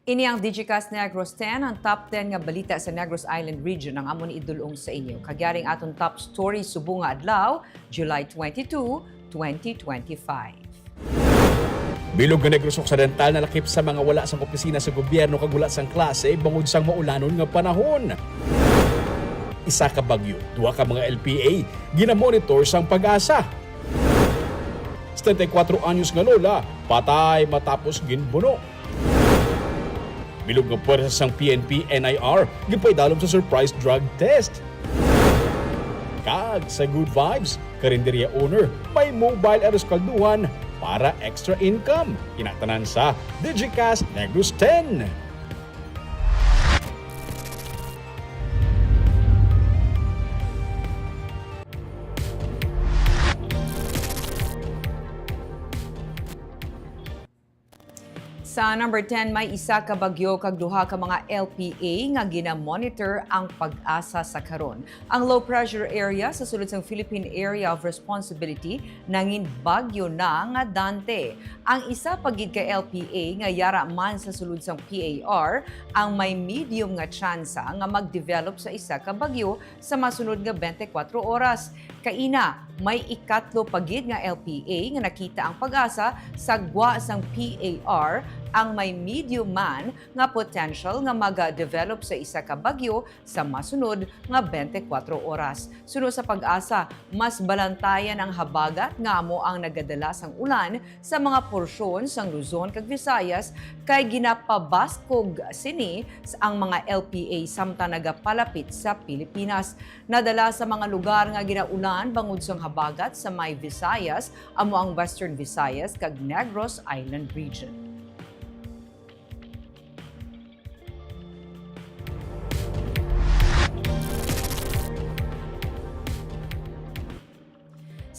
Ini ang Digicast Negros 10, ang top 10 nga balita sa Negros Island region ang amon idulong sa inyo. Kagyaring aton top story subong nga adlaw, July 22, 2025. Bilog nga Negros Occidental na lakip sa mga wala sang opisina sa gobyerno kag wala sang klase bangod sang maulanon nga panahon. Isa ka bagyo, duha ka mga LPA ginamonitor sang pag-asa. 74 anyos nga lola, patay matapos ginbuno. Bilog nga puwersa sang PNP NIR gipaydalom sa surprise drug test. Kag sa good vibes, karinderya owner may mobile aros kalduhan para extra income. Kinatanan sa Digicast Negros 10. Sa number 10, may isa ka bagyo kag duha ka mga LPA nga gina-monitor ang pag-asa sa karon. Ang low pressure area sa sulod sang Philippine Area of Responsibility nangin bagyo na nga Dante. Ang isa pagid ka LPA nga yara man sa sulod sang PAR ang may medium nga tsansa nga mag-develop sa isa ka bagyo sa masunod nga 24 oras. Kaina, may ikatlo pagid nga LPA nga nakita ang pag-asa sa gwa sang PAR ang may medium man nga potential nga mag-develop sa isa ka bagyo sa masunod nga 24 oras. Sunod sa pag-asa, mas balantayan ang habagat nga amo ang nagadala sang ulan sa mga porsyon sang Luzon kag Visayas kay ginapabaskog sini ang mga LPA samtang nagapalapit sa Pilipinas. Nadala sa mga lugar nga ginaulan bangod sang habagat sa may Visayas, amo ang Western Visayas kag Negros Island region.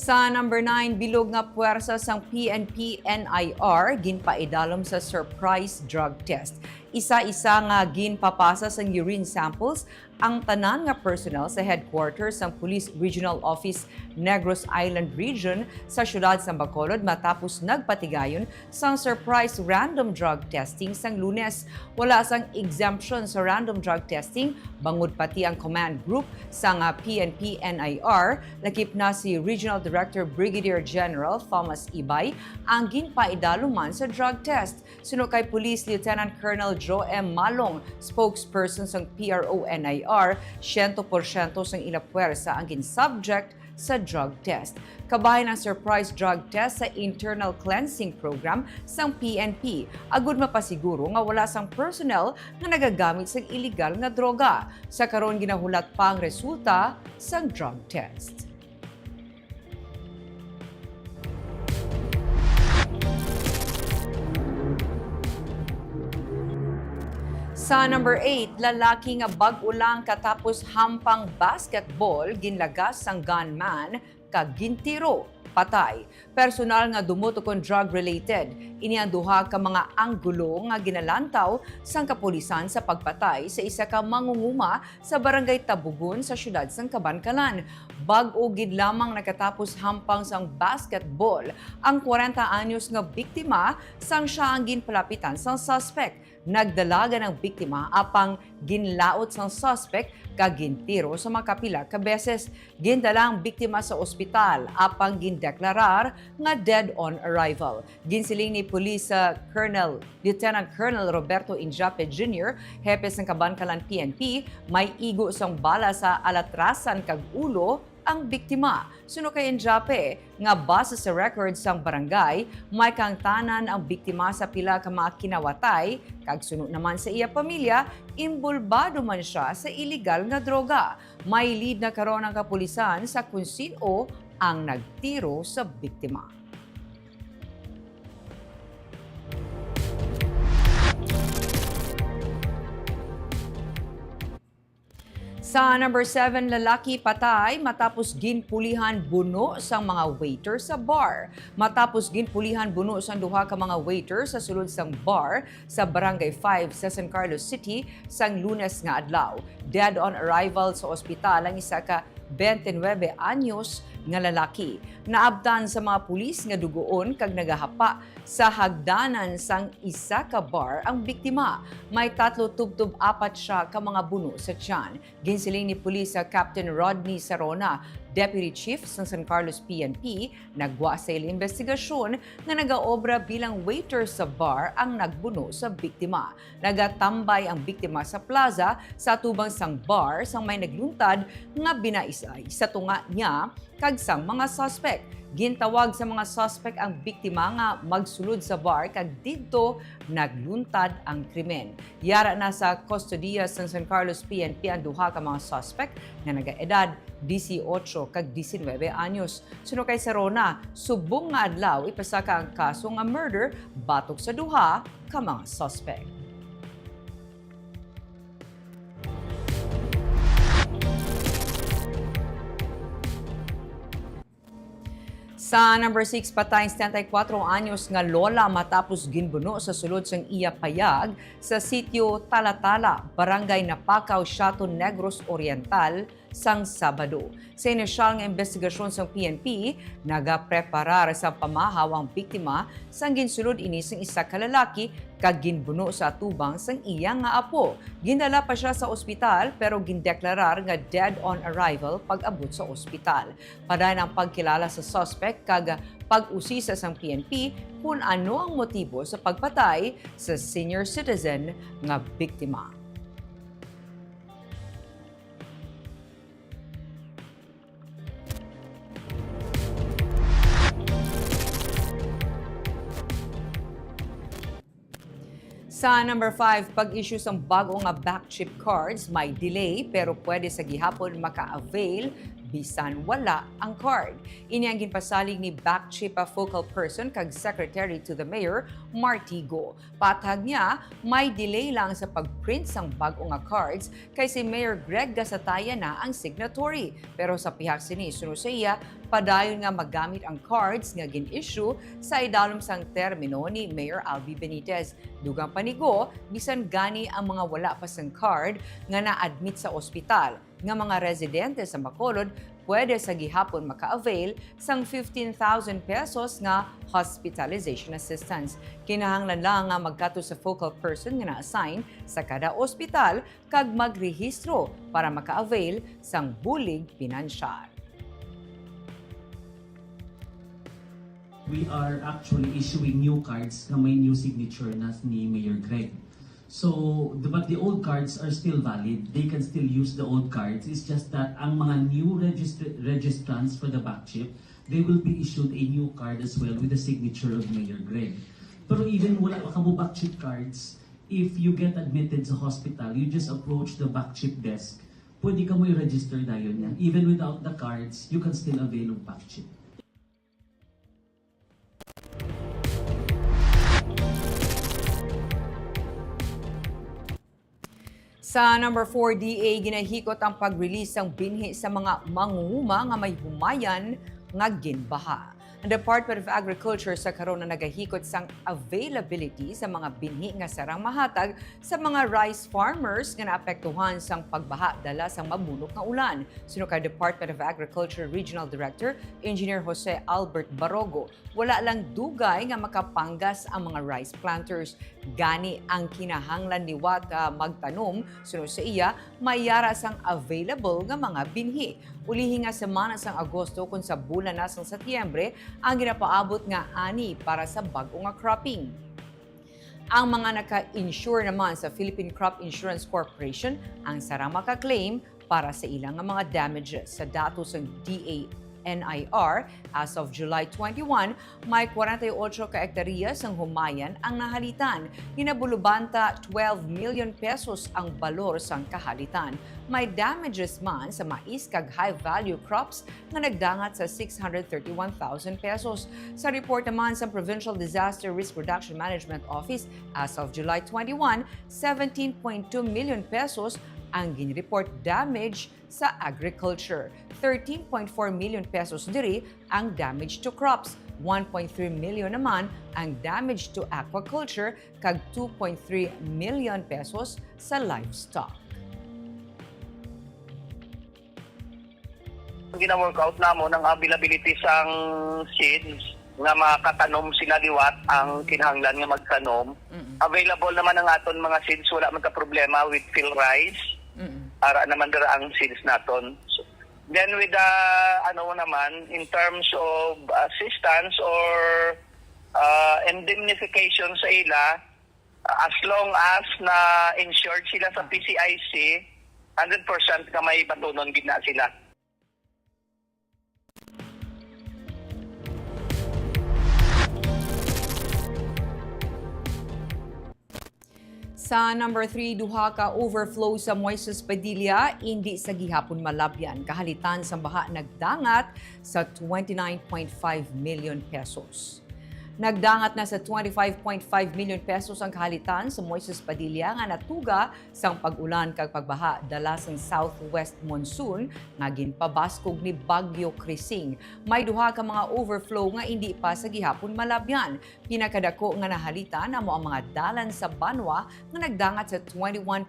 Sa number 9, bilog nga puwersa sang PNP NIR ginpaidalom sa surprise drug test. Isa-isa nga ginpapasa sang urine samples ang tanan nga personnel sa headquarters sang Police Regional Office Negros Island Region sa siyudad sang Bacolod matapos nagpatigayon sang surprise random drug testing sang Lunes. Wala sang exemption sa random drug testing bangod pati ang command group sang PNP NIR lakip na si Regional Director Brigadier General Thomas Ibay ang ginpaidaluman sa drug test. Suno kay Police Lieutenant Colonel Joe M. Malong, spokesperson sang PRO-NIR, 100% sang inapuwersa ang gin-subject sa drug test. Kabahin ang surprise drug test sa internal cleansing program sang PNP. Agud mapasiguro nga wala sang personnel nga nagagamit sang illegal nga droga. Sa karon ginahulat pa ang resulta sang drug test. Sa number 8, lalaki nga bag-ulang katapos hampang basketball ginlagas sang gunman kag gintiro, patay. Personal nga dumutukon drug-related. Ini ang duha ka mga anggulo nga ginalantaw sang kapulisan sa pagpatay sa isa ka mangunguma sa barangay Tabugon sa siyudad sang Kabankalan. Bag-o gid lamang nakatapos hampang sang basketball ang 40 anyos nga biktima sang siya ang ginpalapitan sang suspect. Nagdalaga ng biktima apang ginlaot sang suspect kag gintiro sa makapila ka beses. Gindala ang biktima sa ospital apang gindeklarar nga dead on arrival. Ginsiling ni Police Lieutenant Colonel Roberto Injape Jr., hepe ng Kabankalan PNP, may igo sang bala sa alatrasan kag ulo ang biktima. Suno kay Injape, nga base sa records sang barangay, may kangtanan ang biktima sa pila ka mga kinawatay, kag suno naman sa iya pamilya, imbulbado man siya sa illegal nga droga. May lead na karon ang kapulisan sa kung sino ang nagtiro sa biktima. Sa number 7, lalaki patay matapos ginpulihan buno sang mga waiter sa bar. Matapos ginpulihan buno sang duha ka mga waiter sa sulod sang bar sa Barangay 5 sa San Carlos City sang Lunes nga adlaw. Dead on arrival sa ospital ang isa ka 29 anyos nga lalaki. Naabtan sa mga pulis nga dugoon kag nagahapa sa hagdanan sang isa ka bar ang biktima. May 3 tubtob 4 siya ka mga buno sa tiyan. Ginsiling ni pulis sa Captain Rodney Sarona, Deputy Chief sa San Carlos PNP, nagwa sa ilang investigasyon nga nagaobra bilang waiter sa bar ang nagbuno sa biktima. Nagatambay ang biktima sa plaza sa tubang sang bar sang may nagluntad nga binaisay sa tunga niya kag sang mga suspect. Gintawag sa mga suspect ang biktima nga magsulod sa bar kag didto nagluntad ang krimen. Yara na sa kustodiya sa San Carlos PNP ang duha ka mga suspect nga nagaedad 18 kag 19 anyos. Suno kay Sarona, subong nga adlaw ipasaka ang kaso nga murder batok sa duha ka mga suspect. Sa number 6, patay 74 anyos nga lola matapos ginbuno sa sulod sang iya payag sa sitio Talatala, Barangay Napakaw, Siato Negros Oriental sang Sabado. Sa inisyal nga investigasyon sang PNP, nagapreparar sa pamahaw ang biktima sang ginsulod ini sang isa ka lalaki kag ginbuno sa atubang sang iya nga apo. Gindala pa siya sa ospital pero gindeklarar nga dead on arrival pag-abot sa ospital. Padayon ang pagkilala sa suspect kag pag-usisa sang PNP kung ano ang motibo sa pagpatay sa senior citizen nga biktima. Sa number 5, pag-issue sang bago nga back chip cards, may delay pero pwede sa gihapon maka-avail bisan wala ang card. Ini ang ginpasalig ni back chip focal person kag secretary to the mayor, Martigo. Patag niya, may delay lang sa pag-print sang bago nga cards kay si Mayor Greg Gasataya na ang signatory. Pero sa pihak sini suno sa iya, padayon nga magamit ang cards nga gin-issue sa idalom sang termino ni Mayor Albi Benitez. Dugang panigo, bisan gani ang mga wala pa sang card nga na-admit sa ospital. Nga mga residente sa Bacolod, pwede sa gihapon maka-avail sang 15,000 pesos nga hospitalization assistance. Kinahanglan lang nga magkato sa focal person nga na-assign sa kada ospital kag magrehistro para maka-avail sang bulig pinansyal. We are actually issuing new cards na may new signature na ni Mayor Greg. So, but the old cards are still valid. They can still use the old cards. It's just that ang mga new registrants for the back chip, they will be issued a new card as well with the signature of Mayor Greg. Pero even wala ka mo back chip cards, if you get admitted sa hospital, you just approach the back chip desk. Pwede ka mo i-register dayon yan. Even without the cards, you can still avail of back chip. Sa number 4, DA ginahikot ang pag-release ng binhi sa mga mangunguma nga may humayan nga ginbaha. Ang Department of Agriculture sa karon na nagahikot sang availability sa mga binhi nga sarang mahatag sa mga rice farmers nga naapektuhan sang pagbaha dala sang mabunok nga ulan. Suno kay Department of Agriculture Regional Director Engineer Jose Albert Barogo, wala lang dugay nga makapanggas ang mga rice planters. Gani ang kinahanglan liwat magtanom, suno sa iya, mayara sang available nga mga binhi. Ulihi nga semana sang Agosto kung sa bulan na sang Setyembre ang ginapaabot nga ani para sa bag-o nga cropping. Ang mga naka-insure naman sa Philippine Crop Insurance Corporation ang sarang maka-claim para sa ilang mga damages. Sa datos ng DA-NIR, as of July 21, may 48 ka hektarya sang humayan ang nahalitan. Hinabulubanta 12 million pesos ang balor sang kahalitan. May damages man sa mais kag high-value crops na nagdangat sa 631,000 pesos. Sa report naman sa Provincial Disaster Risk Reduction Management Office, as of July 21, 17.2 million pesos ang ginreport damage sa agriculture. 13.4 million pesos diri ang damage to crops. 1.3 million naman ang damage to aquaculture kag 2.3 million pesos sa livestock. Gina-workout namo ng availability sang seeds nga makatanom sila liwat ang kinahanglan nga magtanom. Available naman ang aton mga seeds, wala man ka problema with field rice. Para naman dara ang seeds naton. So, then with the in terms of assistance or indemnification sa ila, as long as na insured sila sa PCIC, 100% ka may batunon gina sila. Sa number 3, duha ka overflow sa Moises Padilla, hindi sa gihapon malabyan. Kahalitan sa baha nagdangat sa 29.5 million pesos. Nagdangat na sa 25.5 million pesos ang kahalitan sa Moises Padilla nga natuga sang pag-ulan kag pagbaha dala sang southwest monsoon nga ginpabaskog ni Bagyo Krising. May duha ka mga overflow nga hindi pa sa gihapon malabyan. Pinakadako nga nahalitan amo ang mga dalan sa Banwa nga nagdangat sa 21.5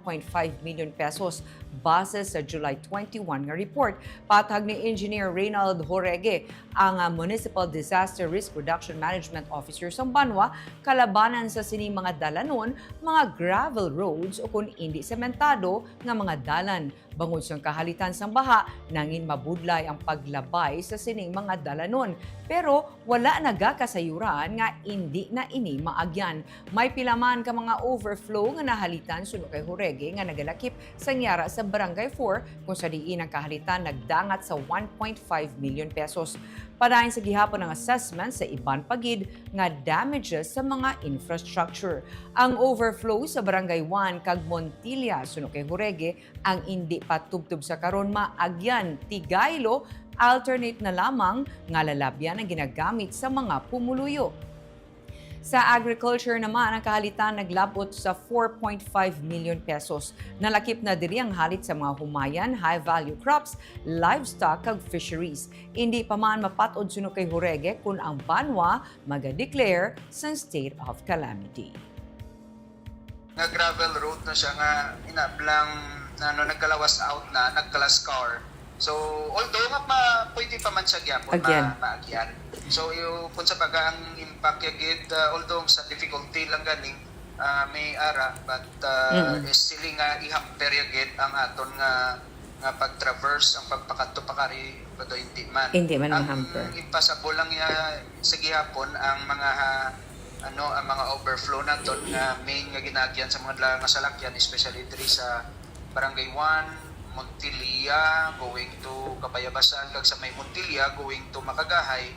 million pesos base sa July 21 nga report. Patag ni Engineer Reynald Jorege, ang Municipal Disaster Risk Reduction Management Officer sa Banwa, kalabanan sa sining mga dalanon, mga gravel roads o kung hindi sementado nga mga dalan. Bangod sa kahalitan sang baha, nangin mabudlay ang paglabay sa sining mga dalanon. Pero wala nagakasayuran nga hindi na ini maagyan. May pilaman ka mga overflow nga nahalitan suno kay Jorege nga nagalakip sa ngyara sa Barangay 4 kung sa diin ang kahalitan nagdangat sa 1.5 million pesos. Padayon sa gihapon ng assessment sa iban pagid nga damages sa mga infrastructure. Ang overflow sa Barangay 1 kag Montilla suno kay Jorege ang hindi patubtob sa karon maagyan tigaylo, alternate na lamang nga lalabyan ang ginagamit sa mga pumuluyo. Sa agriculture naman, ang kahalitan naglabot sa 4.5 million pesos. Nalakip na diri ang halit sa mga humayan, high-value crops, livestock kag fisheries. Hindi pa man mapatod suno kay Jorege kung ang Banwa maga-declare sa state of calamity. Nga gravel road na siya nga inablang nagkalawas out na, nagkalaskar. So, although nga pwede pa man siya gyapon maagyan. So, kung sa baga ang impact yagid, although sa difficulty lang ganing may ara, but still nga ihamper yagid ang aton nga pag-traverse, ang pagpakato pakari, pero hindi man. Hindi man hamper. Ang impossible lang sa gihapon ang mga ang mga overflow naton nga main nga ginagyan sa mga salakyan, especially diri sa Barangay 1, Montilla going to Kabayabasan, kag sa may Montilla going to Makagahay.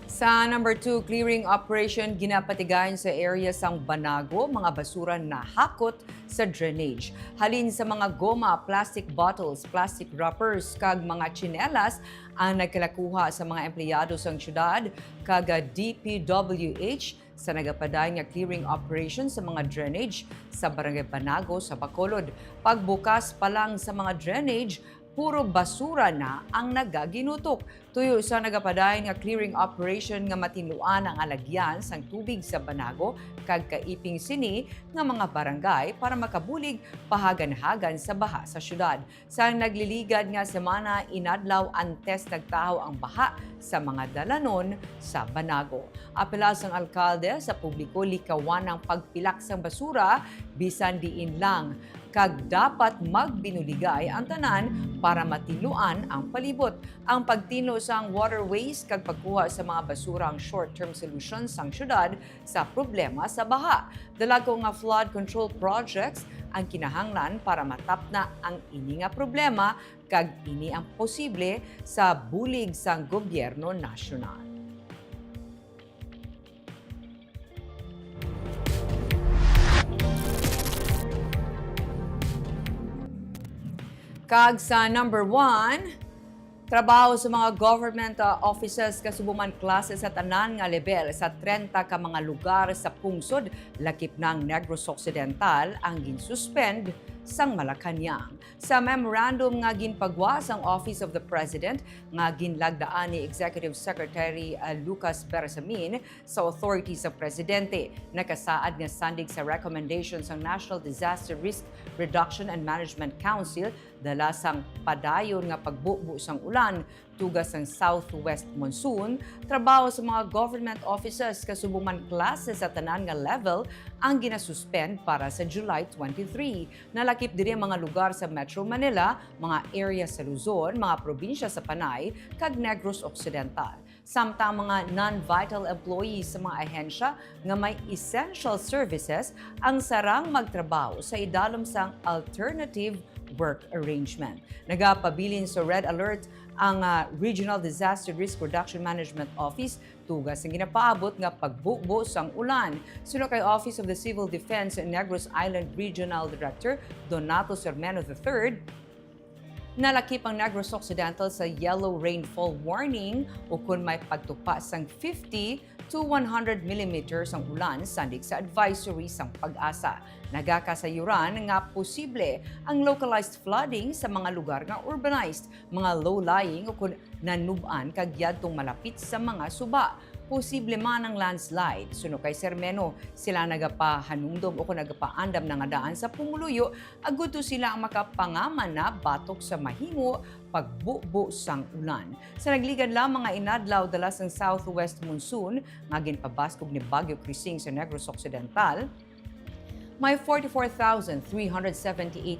Sa number 2, clearing operation ginapatigayon sa area sang Banago, mga basura na hakot sa drainage. Halin sa mga goma, plastic bottles, plastic wrappers, kag mga tsinelas ang nagkalakuha sa mga empleyado sang syudad kag DPWH sa nagapaday nga clearing operation sa mga drainage sa Barangay Banago sa Bacolod. Pagbukas pa lang sa mga drainage, puro basura na ang nagaginutok. Tuyo sa nagapaday nga clearing operation nga matinluan ang alagyan sang tubig sa Banago kag kaiping sini nga mga barangay para makabulig pahagan-hagan sa baha sa syudad. Sa nagliligad nga semana, inadlaw antes nagtahaw ang baha sa mga dalanon sa Banago. Apela sang alkalde sa publiko likawan ang pagpilak sang basura bisan diin lang kag dapat magbinuligay ang tanan para matiluan ang palibot. Ang pagtinlo sang waterways kag pagkuha sa mga basura ang short-term solution sang syudad sa problema sa baha. Dalago nga flood control projects ang kinahanglan para matapna ang ini nga problema kag ini ang posible sa bulig sang gobyerno nasyonal. Kag sa number 1, trabaho sa mga government offices kasubuman klase sa tanan nga level sa 30 ka mga lugar sa pungsod lakip ng Negros Occidental ang ginsuspend sang Malacañang. Sa memorandum nga ginpagwa sang Office of the President nga ginlagdaan ni Executive Secretary Lucas Bersamin sa authority sa Presidente, nakasaad nga sandig sa recommendations ng National Disaster Risk Reduction and Management Council dala sang padayon nga pagbubo sang ulan, tugas ng southwest monsoon, trabaho sa mga government offices kasubong man klase sa tanan nga level ang ginasuspend para sa July 23. Nalakip diri ang mga lugar sa Metro Manila, mga area sa Luzon, mga probinsya sa Panay, kag Negros Occidental. Samtang mga non-vital employees sa mga ahensya nga may essential services ang sarang magtrabaho sa idalom sang alternative work arrangement. Nagapabilin sa red alert ang Regional Disaster Risk Reduction Management Office, tugas ang ginapaabot nga pagbubo sang ulan. Suno kay Office of the Civil Defense Negros Island Regional Director Donato Sermeno III, nalakip ang Negros Occidental sa yellow rainfall warning o kung may pagtupa sang 50 to 100 millimeters ang ulan sandig sa advisory sang pag-asa. Nagakasayuran nga posible ang localized flooding sa mga lugar nga urbanized, mga low-lying o kung nanuban kagyadtong malapit sa mga suba. Posible man ang landslide. Suno kay Sermeno, sila nagapahanumdom o kung nagapaandam na nga daan sa pumuluyo, aguto sila ang makapangaman na batok sa mahimo pagbubo sang ulan. Sa nagligad lang mga inadlaw dala sang southwest monsoon, nga ginpabaskog ni Bagyo Crising sa Negros Occidental, may 44,378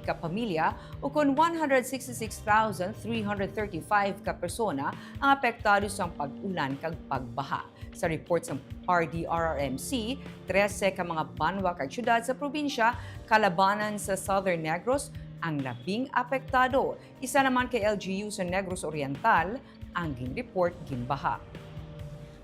ka pamilya o kung 166,335 ka persona ang apektado sa pag-ulan kag pagbaha. Sa report ng RDRRMC, 13 ka mga banwa kag syudad sa probinsya, kalabanan sa Southern Negros ang labing apektado. Isa naman kay LGU sa Negros Oriental ang ginreport ginbaha.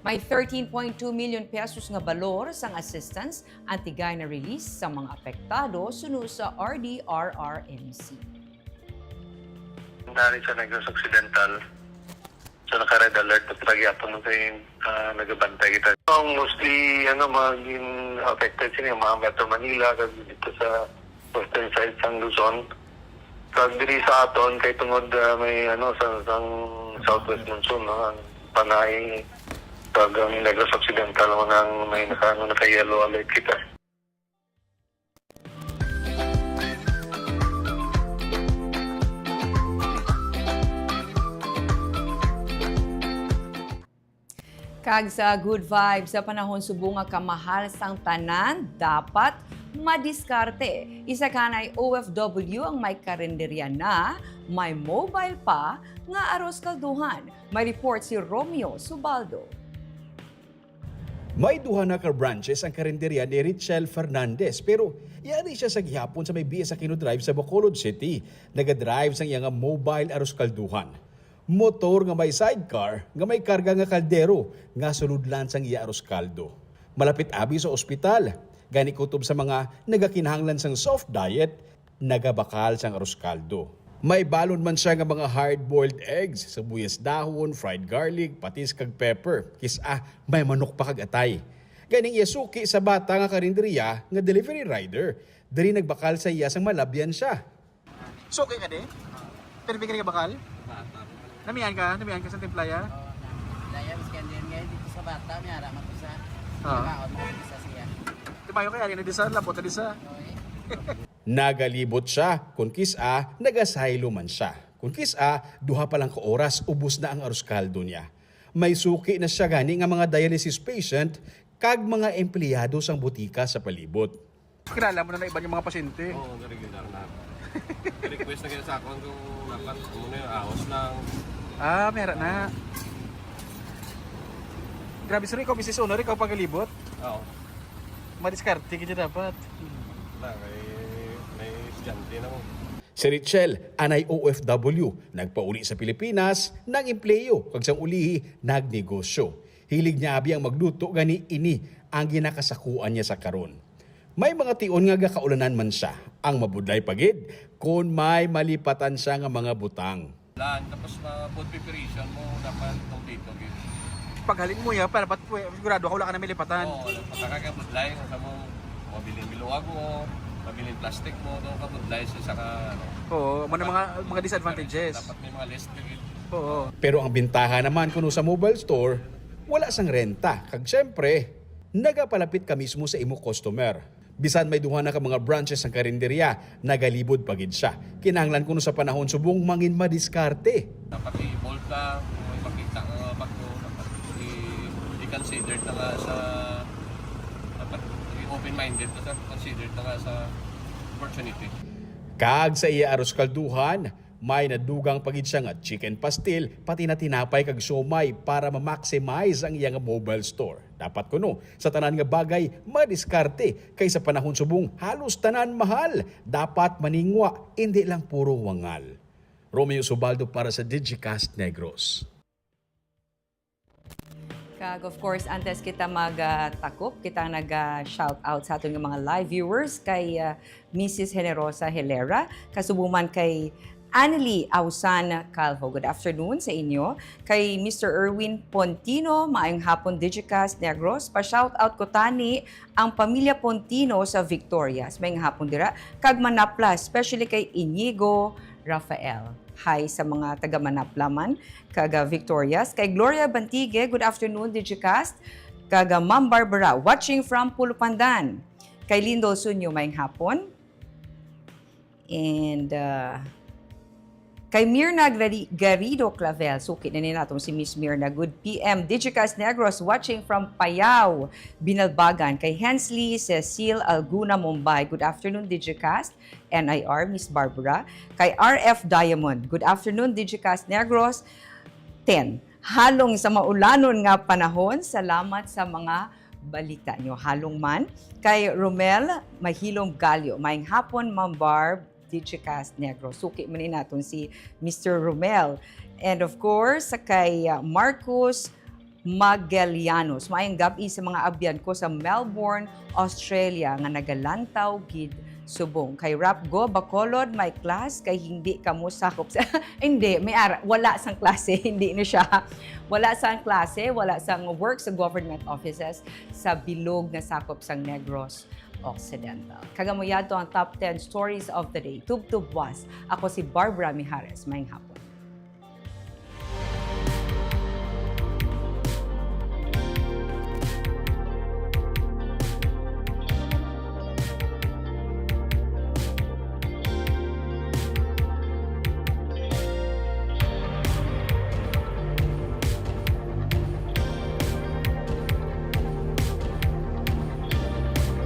May 13.2 million pesos nga balor sang assistance ang tigay na release sa mga apektado sunod sa RDRRMC. Dari sa Negros Occidental, so naka-red alert at pagyapon kayo nagabantay kita. Mostly, maging affected sila yung mga Metro Manila, kag dito sa western side sang Luzon. Kag diri sa aton, kay tungod may sa southwest monsoon, ang Panay, pag ang Negros Occidental nang may naka-yellow alert kita. Kag sa good vibes sa panahon subong nga kamahal sang tanan, dapat madiskarte. Isa kanay OFW ang may karinderya na, may mobile pa, nga aros kalduhan. May report si Romeo Subaldo. May duha na ka branches ang karinderya ni Richel Fernandez pero yari siya sa gihapon sa may biya sa Kinodrive sa Bacolod City. Nagadrive sang iyang mobile aros kalduhan. Motor nga may sidecar nga may karga nga kaldero nga suludlan sang iya aros kaldo. Malapit abi sa ospital. Gani kutob sa mga nagakinahanglan sang soft diet, nagabakal sang aros kaldo. May balon man siya nga mga hard-boiled eggs, sabuyas dahon, fried garlic, patis kag pepper. May manok pa kag atay. Ganing iya suki sa bata nga karinderiya nga delivery rider. Dari nagbakal sa iya sang malabyan siya. Suki ka di? Pero bigyan ka bakal? Namihan ka sa timplaya? Timplaya, miskan din ngayon dito sa bata, may haraman ko sa kaon mo sa siya. Tumayo kaya rin na labot na disa. Nagalibot siya, kung kisa, nagasaylo man siya. Kung kisa, duha pa lang ka oras, ubos na ang arus kaldo niya. May suki na siya gani nga mga dialysis patient, kag mga empleyado sang butika sa palibot. Kilala mo na iba yung mga pasyente? Oo, regular na. Request na kaya sa akong kung dapat muna yung ahos ng... Meron na. Grabe, sir, ikaw business owner, ikaw pagalibot? Oo. Madiskarte ka dapat. May estudyante na mo. Si Richel, anay OFW, nagpauli sa Pilipinas, nang empleyo, kag sang ulihi, nagnegosyo. Hilig niya abi ang magluto, gani ini ang ginakasakuan niya sa karon. May mga tion nga gakaulanan man siya, ang mabudlay pagid, kung may malipatan siya nga mga butang. Tapos food preparation mo, dapat complete okay. Paghalin mo ya, para sigurado ka wala ka na milipatan. Oo, pagkakabudlay, kung sa mo, mabiling biluwag mo, mabiling plastic mo, doon ka budlay sa saka ano. Oo, mo na mga disadvantages. Dapat may mga list din. Oo. Pero ang bintaha naman kuno sa mobile store, wala sang renta. Kag syempre, nagapalapit ka mismo sa imo customer. Bisan may duha na ka mga branches ng karinderya, nagalibod pagid siya. Kinahanglan kuno sa panahon subong mangin madiskarte. Dapat i-bold ka, may makita nga bago, dapat i-consider na nga sa, dapat open-minded na sa, consider na nga sa opportunity. Kag sa iya aros kalduhan, may nadugang pagid siya nga chicken pastil, pati na tinapay kag siomay para ma-maximize ang iyang mobile store. Dapat kuno, sa tanan nga bagay, madiskarte, kay sa panahon subong halos tanan mahal. Dapat maningwa, hindi lang puro wangal. Romeo Subaldo para sa Digicast Negros. Kag of course, antes kita magtakop, kita nag-shout out sa ating mga live viewers kay Mrs. Generosa Hilera, kasubuman kay Annelie Ausan Calvo. Good afternoon sa inyo. Kay Mr. Erwin Pontino, maayong hapon Digicast Negros. Pa-shout out ko tani ang pamilya Pontino sa Victorias. Maayong hapon dira. Kag Manapla, especially kay Inigo Rafael. Hi sa mga taga Manapla man, kag Victorias. Kay Gloria Bantigue, good afternoon Digicast. Kag Ma'am Barbara, watching from Pulupandan. Kay Lindol Sunyo, maayong hapon. And kay Mirna Garrido Clavel, sukit na nila itong si Miss Mirna. Good PM. Digicast Negros watching from Payao, Binalbagan. Kay Hensley Cecil Alguna, Mumbai. Good afternoon, Digicast. NIR, Miss Barbara. Kay RF Diamond. Good afternoon, Digicast Negros. 10. Halong sa maulanon nga panahon. Salamat sa mga balita nyo. Halong man. Kay Romel Mahilong Galyo. Maayong hapon, Ma'am Barb. Digicast Negros. Suki mo ni natin si Mr. Romel. And of course, kay Marcos Magallanos. Maayong gabi sa mga abyan ko sa Melbourne, Australia, nga nagalantaw gid subong. Kay Rap Go Bacolod, may class, kay hindi ka mo sakop sa... hindi, wala sang klase, hindi na siya. Wala sang klase, wala sang work sa government offices sa bilog na sakop sang Negros Occidental. Kagamuyato ang top 10 stories of the day. Tubtub was. Ako si Barbara Mijares. Maayong hapon.